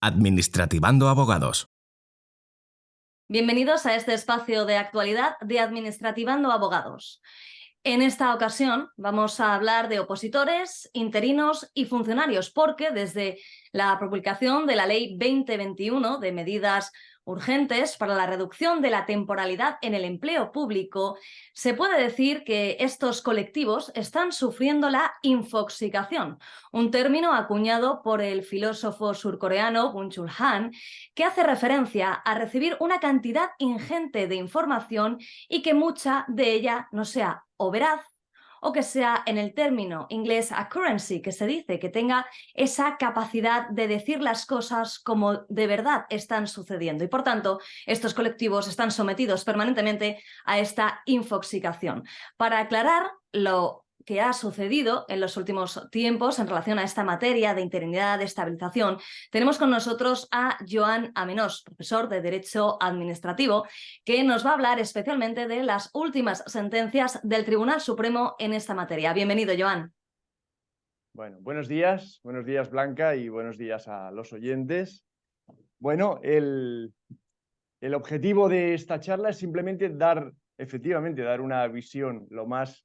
Administrativando Abogados. Bienvenidos a este espacio de actualidad de Administrativando Abogados. En esta ocasión vamos a hablar de opositores, interinos y funcionarios, porque desde la publicación de la Ley 2021 de medidas urgentes para la reducción de la temporalidad en el empleo público, se puede decir que estos colectivos están sufriendo la infoxicación, un término acuñado por el filósofo surcoreano Byung-Chul Han, que hace referencia a recibir una cantidad ingente de información y que mucha de ella no sea o veraz, o que sea, en el término inglés accuracy, que se dice, que tenga esa capacidad de decir las cosas como de verdad están sucediendo. Y por tanto, estos colectivos están sometidos permanentemente a esta infoxicación. Para aclarar lo que ha sucedido en los últimos tiempos en relación a esta materia de interinidad, de estabilización, tenemos con nosotros a Joan Amenós, profesor de Derecho Administrativo, que nos va a hablar especialmente de las últimas sentencias del Tribunal Supremo en esta materia. Bienvenido, Joan. Bueno, buenos días Blanca y buenos días a los oyentes. Bueno, el objetivo de esta charla es simplemente efectivamente dar una visión lo más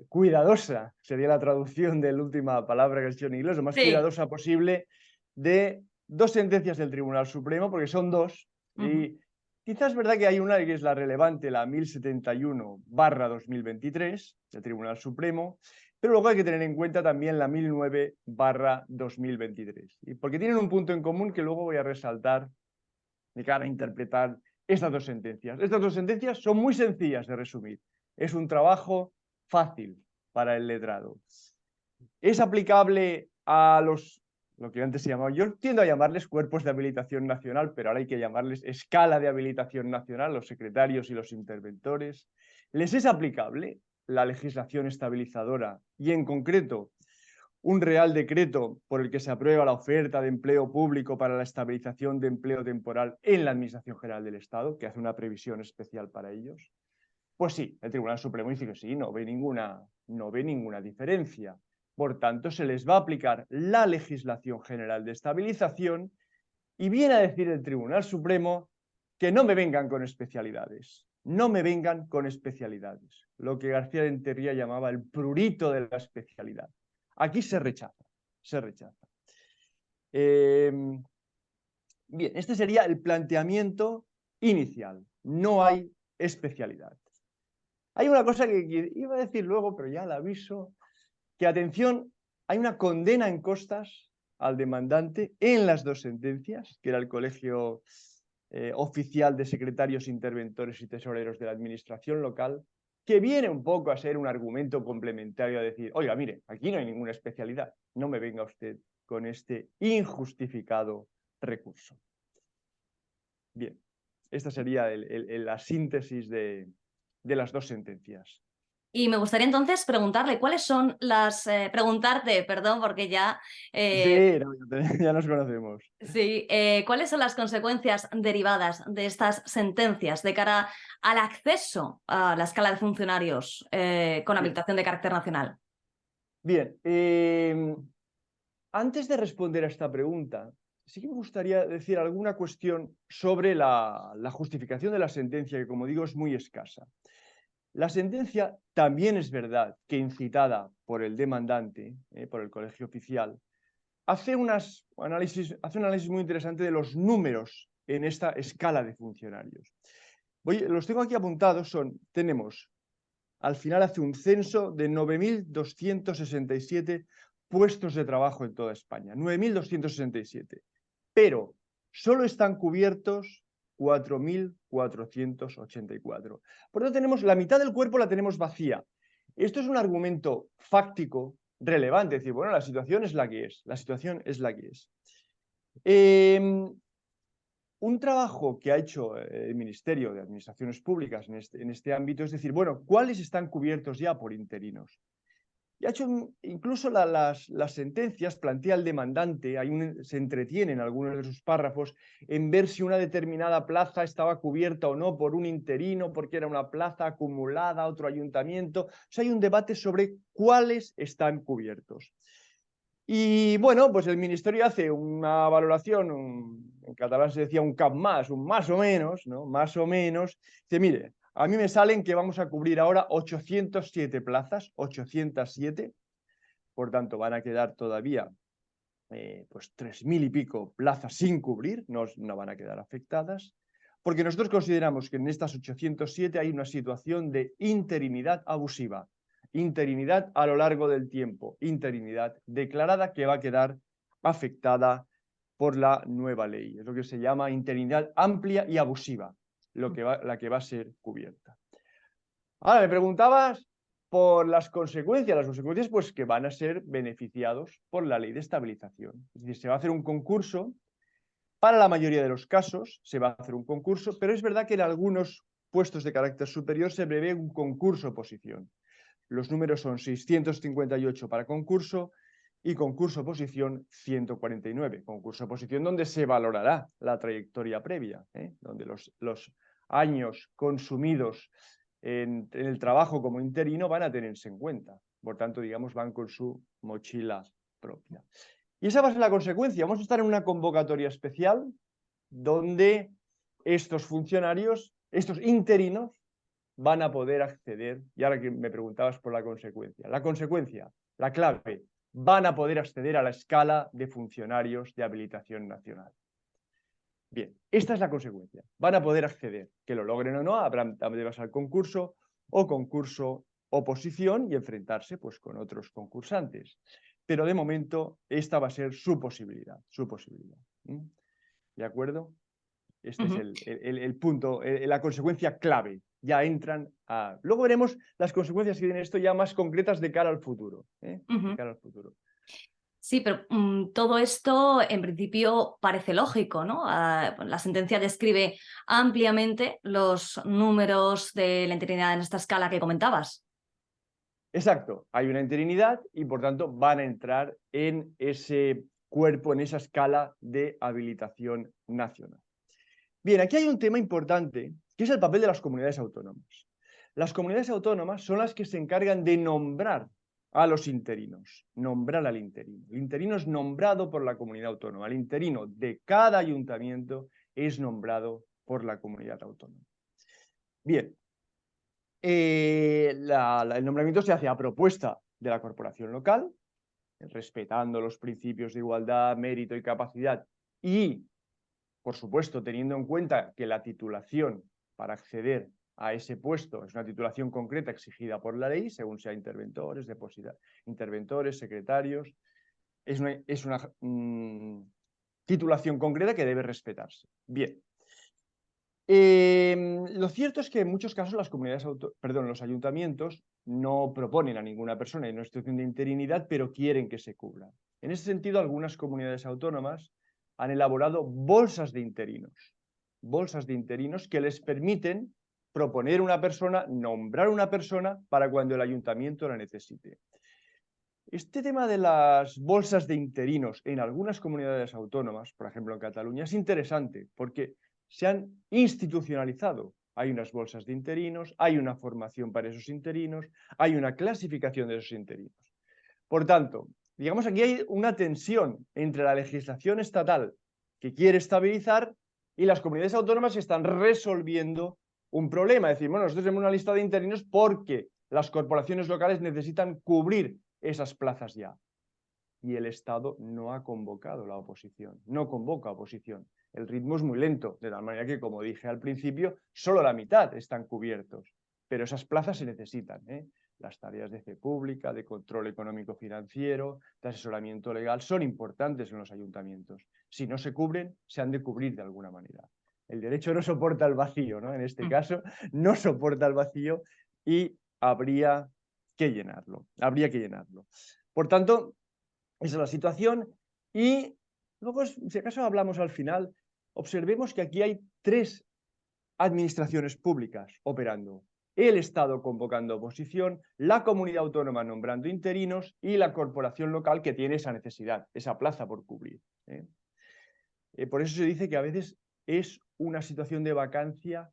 cuidadosa, sería la traducción de la última palabra que he dicho en inglés, lo más cuidadosa posible de dos sentencias del Tribunal Supremo, porque son dos, y quizás es verdad que hay una que es la relevante, la 1071/2023 del Tribunal Supremo, pero luego hay que tener en cuenta también la 1009/2023, y porque tienen un punto en común que luego voy a resaltar de cara a interpretar estas dos sentencias. Estas dos sentencias son muy sencillas de resumir. Es un trabajo fácil para el letrado. Es aplicable a lo que antes se llamaba, yo tiendo a llamarles cuerpos de habilitación nacional, pero ahora hay que llamarles escala de habilitación nacional, los secretarios y los interventores. ¿Les es aplicable la legislación estabilizadora y en concreto un Real Decreto por el que se aprueba la oferta de empleo público para la estabilización de empleo temporal en la Administración General del Estado, que hace una previsión especial para ellos? Pues sí, el Tribunal Supremo dice que sí, no ve ninguna diferencia. Por tanto, se les va a aplicar la legislación general de estabilización y viene a decir el Tribunal Supremo que no me vengan con especialidades. No me vengan con especialidades. Lo que García de Rentería llamaba el prurito de la especialidad. Aquí se rechaza, se rechaza. Bien, este sería el planteamiento inicial. No hay especialidad. Hay una cosa que iba a decir luego, pero ya la aviso, que atención, hay una condena en costas al demandante en las dos sentencias, que era el Colegio Oficial de Secretarios, Interventores y Tesoreros de la Administración Local, que viene un poco a ser un argumento complementario a decir, oiga, mire, aquí no hay ninguna especialidad, no me venga usted con este injustificado recurso. Bien, esta sería la síntesis de las dos sentencias. Y me gustaría entonces preguntarte, perdón, porque ya... Sí, ya nos conocemos. Sí, ¿cuáles son las consecuencias derivadas de estas sentencias de cara al acceso a la escala de funcionarios con habilitación de carácter nacional? Bien, antes de responder a esta pregunta, sí que me gustaría decir alguna cuestión sobre la justificación de la sentencia, que como digo es muy escasa. La sentencia también es verdad que incitada por el demandante, por el colegio oficial, hace un análisis muy interesante de los números en esta escala de funcionarios. Los tengo aquí apuntados, al final hace un censo de 9.267 puestos de trabajo en toda España, 9.267, pero solo están cubiertos 4.484. Por lo tanto, tenemos la mitad del cuerpo la tenemos vacía. Esto es un argumento fáctico relevante, es decir, bueno, la situación es la que es, un trabajo que ha hecho el Ministerio de Administraciones Públicas en este ámbito es decir, bueno, ¿cuáles están cubiertos ya por interinos? Y ha hecho incluso las sentencias, plantea el demandante, se entretiene en algunos de sus párrafos en ver si una determinada plaza estaba cubierta o no por un interino, porque era una plaza acumulada a otro ayuntamiento. O sea, hay un debate sobre cuáles están cubiertos. Y bueno, pues el Ministerio hace una valoración, en catalán se decía un cap más, un más o menos, ¿no? Más o menos. Dice, mire, a mí me salen que vamos a cubrir ahora 807 plazas, 807, por tanto van a quedar todavía pues 3.000 y pico plazas sin cubrir, no van a quedar afectadas, porque nosotros consideramos que en estas 807 hay una situación de interinidad abusiva, interinidad a lo largo del tiempo, interinidad declarada que va a quedar afectada por la nueva ley. Es lo que se llama interinidad amplia y abusiva, la que va a ser cubierta. Ahora, me preguntabas por las consecuencias pues que van a ser beneficiados por la ley de estabilización. Es decir, se va a hacer un concurso, para la mayoría de los casos se va a hacer un concurso, pero es verdad que en algunos puestos de carácter superior se prevé un concurso oposición. Los números son 658 para concurso y concurso oposición 149. Concurso oposición donde se valorará la trayectoria previa, donde los años consumidos en el trabajo como interino van a tenerse en cuenta. Por tanto, digamos, van con su mochila propia. Y esa va a ser la consecuencia. Vamos a estar en una convocatoria especial donde estos funcionarios, estos interinos, van a poder acceder, y ahora que me preguntabas por la consecuencia, la clave, van a poder acceder a la escala de funcionarios de habilitación nacional. Bien, esta es la consecuencia. Van a poder acceder, que lo logren o no, habrán de pasar concurso o concurso oposición y enfrentarse pues, con otros concursantes. Pero de momento esta va a ser su posibilidad. ¿De acuerdo? Este es el punto, la consecuencia clave. Ya entran a... Luego veremos las consecuencias que tiene esto ya más concretas de cara al futuro. De cara al futuro. Sí, pero todo esto en principio parece lógico, ¿no? La sentencia describe ampliamente los números de la interinidad en esta escala que comentabas. Exacto, hay una interinidad y por tanto van a entrar en ese cuerpo, en esa escala de habilitación nacional. Bien, aquí hay un tema importante, que es el papel de las comunidades autónomas. Las comunidades autónomas son las que se encargan de nombrar a los interinos, nombrar al interino. El interino es nombrado por la comunidad autónoma. El interino de cada ayuntamiento es nombrado por la comunidad autónoma. Bien, el nombramiento se hace a propuesta de la corporación local, respetando los principios de igualdad, mérito y capacidad y, por supuesto, teniendo en cuenta que la titulación para acceder a ese puesto es una titulación concreta exigida por la ley, según sea interventores, interventores, secretarios, es una titulación concreta que debe respetarse. Bien. Lo cierto es que en muchos casos los ayuntamientos no proponen a ninguna persona en una situación de interinidad, pero quieren que se cubra. En ese sentido, algunas comunidades autónomas han elaborado bolsas de interinos que les permiten proponer una persona, nombrar una persona para cuando el ayuntamiento la necesite. Este tema de las bolsas de interinos en algunas comunidades autónomas, por ejemplo en Cataluña, es interesante porque se han institucionalizado. Hay unas bolsas de interinos, hay una formación para esos interinos, hay una clasificación de esos interinos. Por tanto, digamos aquí hay una tensión entre la legislación estatal que quiere estabilizar y las comunidades autónomas que están resolviendo un problema. Es decir, bueno, nosotros tenemos una lista de interinos porque las corporaciones locales necesitan cubrir esas plazas ya. Y el Estado no ha convocado la oposición, no convoca oposición. El ritmo es muy lento, de tal manera que, como dije al principio, solo la mitad están cubiertos, pero esas plazas se necesitan. Las tareas de fe pública, de control económico-financiero, de asesoramiento legal, son importantes en los ayuntamientos. Si no se cubren, se han de cubrir de alguna manera. El derecho no soporta el vacío, ¿no? En este caso, no soporta el vacío y habría que llenarlo. Por tanto, esa es la situación. Y luego, si acaso hablamos al final, observemos que aquí hay 3 administraciones públicas operando. El Estado convocando oposición, la comunidad autónoma nombrando interinos y la corporación local que tiene esa necesidad, esa plaza por cubrir. Por eso se dice que a veces es una situación de vacancia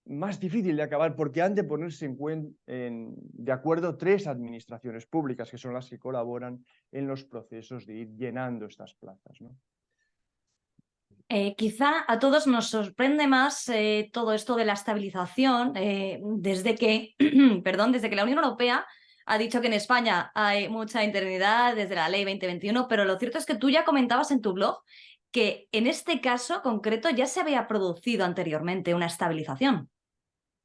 más difícil de acabar porque han de ponerse de acuerdo 3 administraciones públicas, que son las que colaboran en los procesos de ir llenando estas plazas, ¿no? Quizá a todos nos sorprende más todo esto de la estabilización desde que, perdón, desde que la Unión Europea ha dicho que en España hay mucha interinidad desde la Ley 2021, pero lo cierto es que tú ya comentabas en tu blog que en este caso concreto ya se había producido anteriormente una estabilización.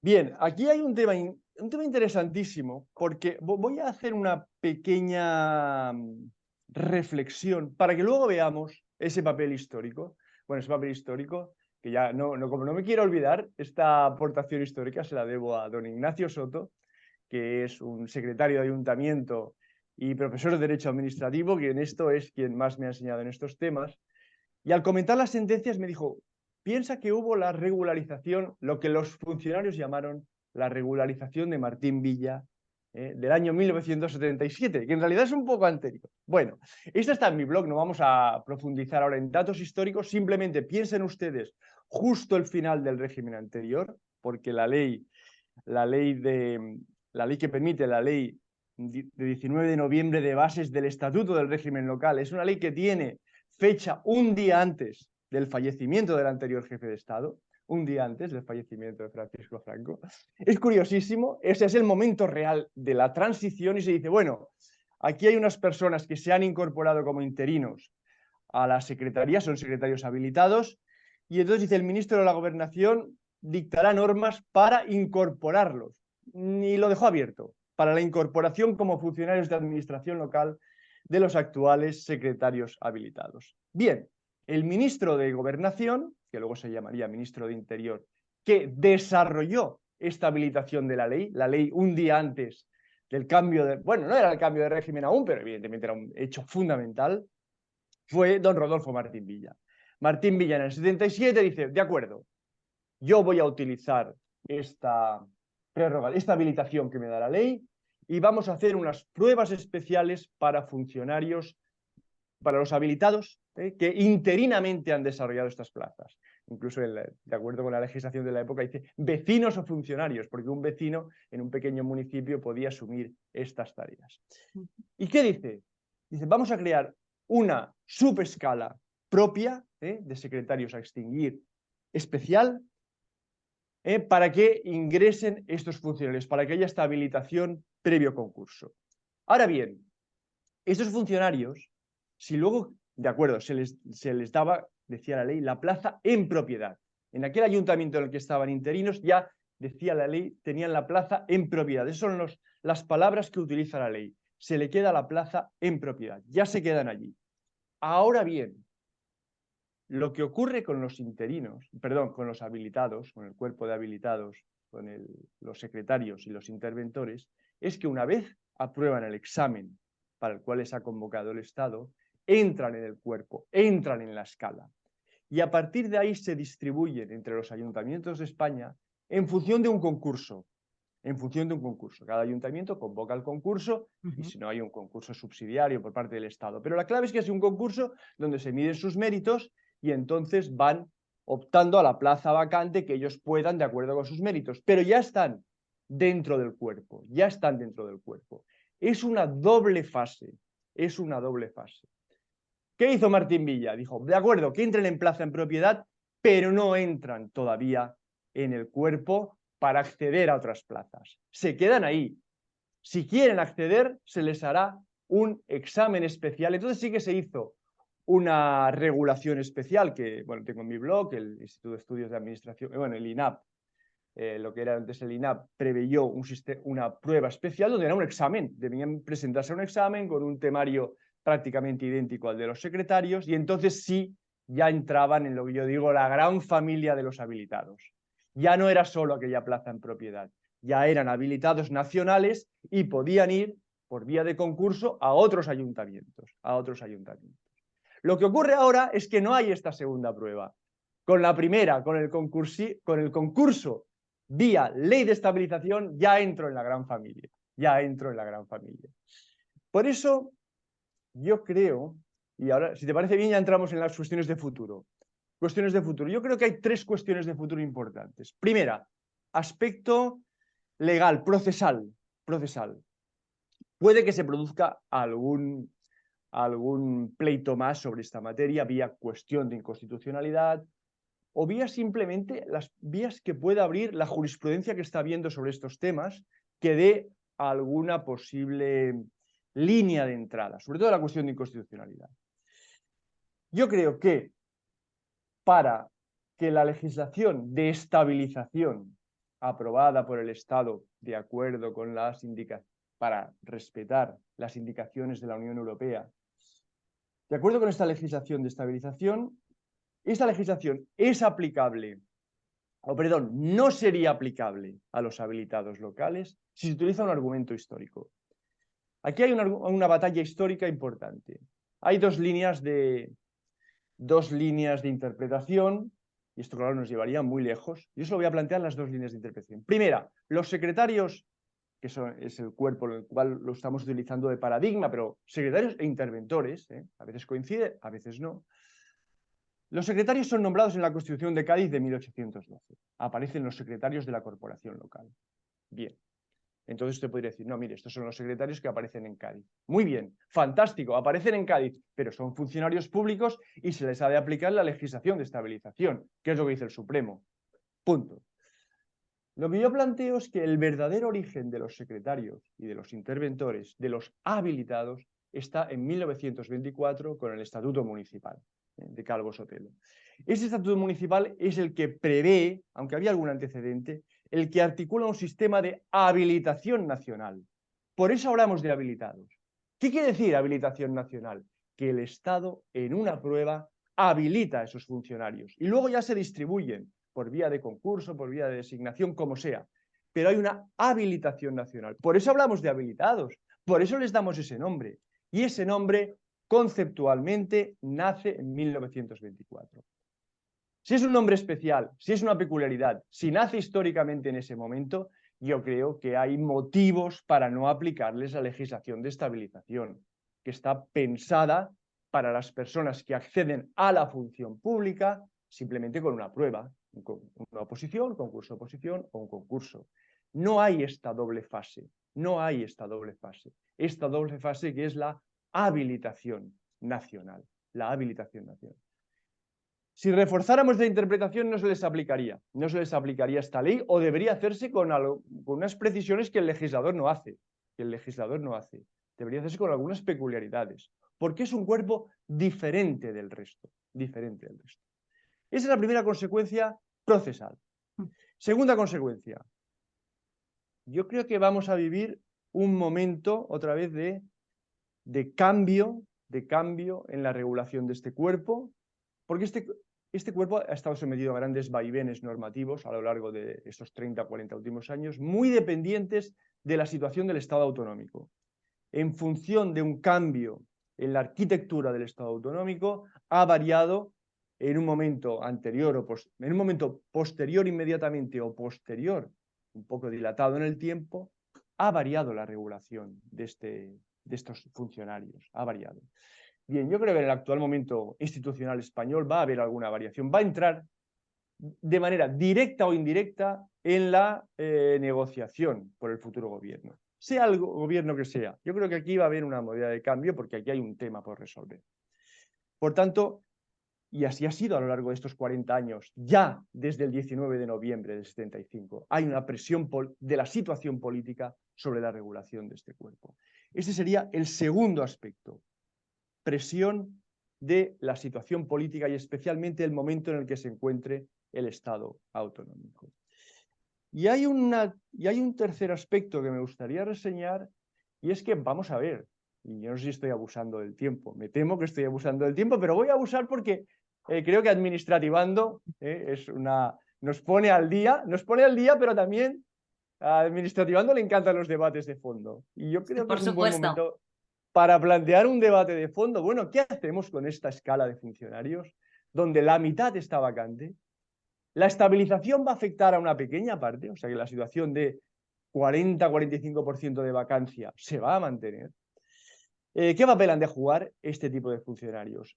Bien, aquí hay un tema interesantísimo, porque voy a hacer una pequeña reflexión para que luego veamos ese papel histórico. Bueno, ese papel histórico, que ya como no me quiero olvidar, esta aportación histórica se la debo a don Ignacio Soto, que es un secretario de ayuntamiento y profesor de Derecho Administrativo, que en esto es quien más me ha enseñado en estos temas. Y al comentar las sentencias me dijo, piensa que hubo la regularización, lo que los funcionarios llamaron la regularización de Martín Villa, del año 1977, que en realidad es un poco anterior. Bueno, esto está en mi blog, no vamos a profundizar ahora en datos históricos, simplemente piensen ustedes justo el final del régimen anterior, porque la ley que permite la ley de 19 de noviembre de bases del Estatuto del Régimen Local, es una ley que tiene fecha un día antes del fallecimiento del anterior jefe de Estado, un día antes del fallecimiento de Francisco Franco. Es curiosísimo, ese es el momento real de la transición y se dice, bueno, aquí hay unas personas que se han incorporado como interinos a la secretaría, son secretarios habilitados, y entonces dice el ministro de la Gobernación dictará normas para incorporarlos, y lo dejó abierto, para la incorporación como funcionarios de administración local de los actuales secretarios habilitados. Bien, el ministro de Gobernación, que luego se llamaría ministro de Interior, que desarrolló esta habilitación de la ley un día antes del cambio de, bueno, no era el cambio de régimen aún, pero evidentemente era un hecho fundamental, fue don Rodolfo Martín Villa. Martín Villa en el 77 dice, de acuerdo, yo voy a utilizar esta habilitación que me da la ley y vamos a hacer unas pruebas especiales para funcionarios, para los habilitados que interinamente han desarrollado estas plazas. Incluso de acuerdo con la legislación de la época dice vecinos o funcionarios, porque un vecino en un pequeño municipio podía asumir estas tareas. ¿Y qué dice? Dice, vamos a crear una subescala propia de secretarios a extinguir especial para que ingresen estos funcionarios, para que haya esta habilitación previo concurso. Ahora bien, estos funcionarios, si luego, de acuerdo, se les daba, decía la ley, la plaza en propiedad. En aquel ayuntamiento en el que estaban interinos, ya decía la ley, tenían la plaza en propiedad. Esas son las palabras que utiliza la ley. Se le queda la plaza en propiedad, ya se quedan allí. Ahora bien, lo que ocurre con los interinos, perdón, con los habilitados, con el cuerpo de habilitados, con los secretarios y los interventores, es que una vez aprueban el examen para el cual les ha convocado el Estado, entran en el cuerpo, entran en la escala. Y a partir de ahí se distribuyen entre los ayuntamientos de España en función de un concurso. En función de un concurso. Cada ayuntamiento convoca el concurso y si no hay un concurso subsidiario por parte del Estado. Pero la clave es que es un concurso donde se miden sus méritos y entonces van optando a la plaza vacante que ellos puedan de acuerdo con sus méritos. Pero ya están dentro del cuerpo, ya están dentro del cuerpo. Es una doble fase, es una doble fase. ¿Qué hizo Martín Villa? Dijo, de acuerdo, que entren en plaza en propiedad, pero no entran todavía en el cuerpo para acceder a otras plazas. Se quedan ahí. Si quieren acceder, se les hará un examen especial. Entonces sí que se hizo una regulación especial que, bueno, tengo en mi blog, el Instituto de Estudios de Administración, bueno, el INAP, lo que era antes el INAP, preveyó una prueba especial donde era un examen. Debían presentarse a un examen con un temario prácticamente idéntico al de los secretarios y entonces sí, ya entraban en lo que yo digo, la gran familia de los habilitados. Ya no era solo aquella plaza en propiedad, ya eran habilitados nacionales y podían ir por vía de concurso a otros ayuntamientos, Lo que ocurre ahora es que no hay esta segunda prueba. Con la primera, con el concurso vía ley de estabilización, ya entro en la gran familia, Por eso, yo creo, y ahora, si te parece bien, ya entramos en las cuestiones de futuro. Yo creo que hay 3 cuestiones de futuro importantes. Primera, aspecto legal, procesal. Puede que se produzca algún pleito más sobre esta materia, vía cuestión de inconstitucionalidad, o vía simplemente las vías que pueda abrir la jurisprudencia que está viendo sobre estos temas, que dé alguna posible línea de entrada, sobre todo la cuestión de inconstitucionalidad. Yo creo que para que la legislación de estabilización aprobada por el Estado de acuerdo con las indicaciones, para respetar las indicaciones de la Unión Europea, de acuerdo con esta legislación de estabilización, esta legislación es aplicable, o perdón, no sería aplicable a los habilitados locales si se utiliza un argumento histórico. Aquí hay una batalla histórica importante. Hay dos líneas de interpretación, y esto claro nos llevaría muy lejos. Yo solo voy a plantear las dos líneas de interpretación. Primera, los secretarios, que es el cuerpo en el cual lo estamos utilizando de paradigma, pero secretarios e interventores, a veces coincide, a veces no. Los secretarios son nombrados en la Constitución de Cádiz de 1812. Aparecen los secretarios de la corporación local. Bien. Entonces usted podría decir, no, mire, estos son los secretarios que aparecen en Cádiz. Muy bien, fantástico, aparecen en Cádiz, pero son funcionarios públicos y se les ha de aplicar la legislación de estabilización, que es lo que dice el Supremo. Punto. Lo que yo planteo es que el verdadero origen de los secretarios y de los interventores, de los habilitados, está en 1924 con el Estatuto Municipal de Calvo Sotelo. Ese Estatuto Municipal es el que prevé, aunque había algún antecedente, el que articula un sistema de habilitación nacional. Por eso hablamos de habilitados. ¿Qué quiere decir habilitación nacional? Que el Estado en una prueba habilita a esos funcionarios y luego ya se distribuyen por vía de concurso, por vía de designación, como sea. Pero hay una habilitación nacional. Por eso hablamos de habilitados, por eso les damos ese nombre. Y ese nombre conceptualmente nace en 1924. Si es un nombre especial, si es una peculiaridad, si nace históricamente en ese momento, yo creo que hay motivos para no aplicarles la legislación de estabilización, que está pensada para las personas que acceden a la función pública simplemente con una prueba, una oposición, concurso oposición o un concurso. No hay esta doble fase, no hay esta doble fase. Esta doble fase que es la habilitación nacional, la habilitación nacional. Si reforzáramos la interpretación no se les aplicaría esta ley o debería hacerse con unas precisiones que el legislador no hace, Debería hacerse con algunas peculiaridades, porque es un cuerpo diferente del resto, Esa es la primera consecuencia procesal. Segunda consecuencia, yo creo que vamos a vivir un momento otra vez de cambio en la regulación de este cuerpo, porque este cuerpo ha estado sometido a grandes vaivenes normativos a lo largo de estos 30 o 40 últimos años, muy dependientes de la situación del Estado autonómico. En función de un cambio en la arquitectura del Estado autonómico, ha variado en un momento anterior en un momento posterior inmediatamente o posterior, un poco dilatado en el tiempo, ha variado la regulación de estos funcionarios, ha variado. Bien, yo creo que en el actual momento institucional español va a haber alguna variación, va a entrar de manera directa o indirecta en la negociación por el futuro gobierno, sea el gobierno que sea. Yo creo que aquí va a haber una modalidad de cambio porque aquí hay un tema por resolver. Por tanto, y así ha sido a lo largo de estos 40 años, ya desde el 19 de noviembre del 75, hay una presión de la situación política sobre la regulación de este cuerpo. Ese sería el segundo aspecto. Presión de la situación política y especialmente el momento en el que se encuentre el Estado autonómico. Y hay un tercer aspecto que me gustaría reseñar, y es que vamos a ver, y yo no sé si estoy abusando del tiempo, me temo que estoy abusando del tiempo, pero voy a abusar porque creo que Administrativando nos pone al día, pero también a Administrativando le encantan los debates de fondo. Y yo creo que es un buen momento para plantear un debate de fondo. Bueno, ¿qué hacemos con esta escala de funcionarios donde la mitad está vacante? ¿La estabilización va a afectar a una pequeña parte? O sea que la situación de 40-45% de vacancia se va a mantener. ¿Qué papel han de jugar este tipo de funcionarios?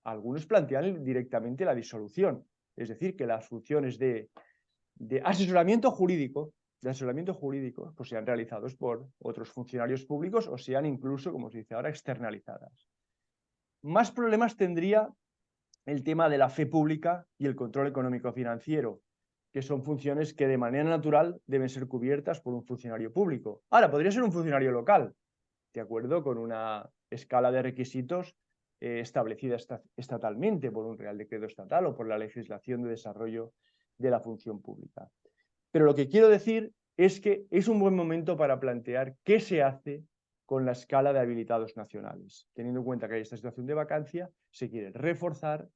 Algunos plantean directamente la disolución, es decir, que las funciones de de asesoramiento jurídico, pues sean realizados por otros funcionarios públicos o sean incluso, como se dice ahora, externalizadas. Más problemas tendría el tema de la fe pública y el control económico-financiero, que son funciones que de manera natural deben ser cubiertas por un funcionario público. Ahora, podría ser un funcionario local, de acuerdo con una escala de requisitos establecida estatalmente por un Real Decreto estatal o por la legislación de desarrollo de la función pública. Pero lo que quiero decir es que es un buen momento para plantear qué se hace con la escala de habilitados nacionales. Teniendo en cuenta que hay esta situación de vacancia, se quiere reforzar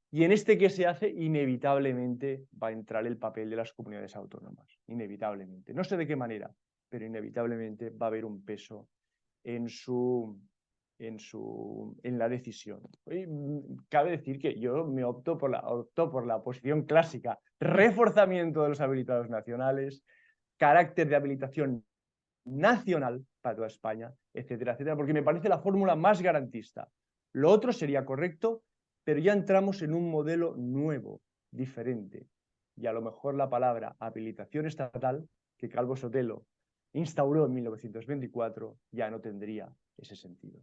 y en este qué se hace, inevitablemente va a entrar el papel de las comunidades autónomas. Inevitablemente. No sé de qué manera, pero inevitablemente va a haber un peso en la decisión. Y cabe decir que yo me opto por la posición clásica, reforzamiento de los habilitados nacionales, carácter de habilitación nacional para toda España, etcétera, etcétera, porque me parece la fórmula más garantista. Lo otro sería correcto, pero ya entramos en un modelo nuevo, diferente, y a lo mejor la palabra habilitación estatal, que Calvo Sotelo instauró en 1924, ya no tendría ese sentido.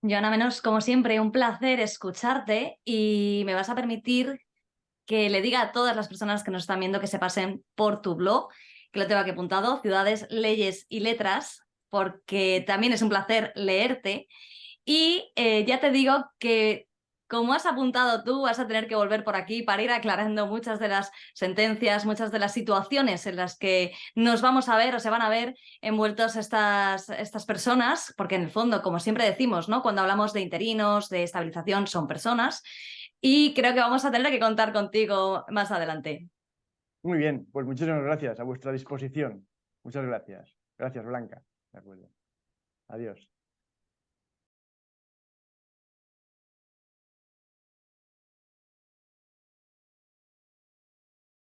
Joana Menors, como siempre, un placer escucharte y me vas a permitir que le diga a todas las personas que nos están viendo que se pasen por tu blog, que lo tengo aquí apuntado, Ciudades, Leyes y Letras, porque también es un placer leerte. Y ya te digo que, como has apuntado tú, vas a tener que volver por aquí para ir aclarando muchas de las sentencias, muchas de las situaciones en las que nos vamos a ver o se van a ver envueltos estas personas, porque en el fondo, como siempre decimos, ¿no? Cuando hablamos de interinos, de estabilización, son personas. Y creo que vamos a tener que contar contigo más adelante. Muy bien, pues muchísimas gracias, a vuestra disposición. Muchas gracias. Gracias, Blanca. De acuerdo. Adiós.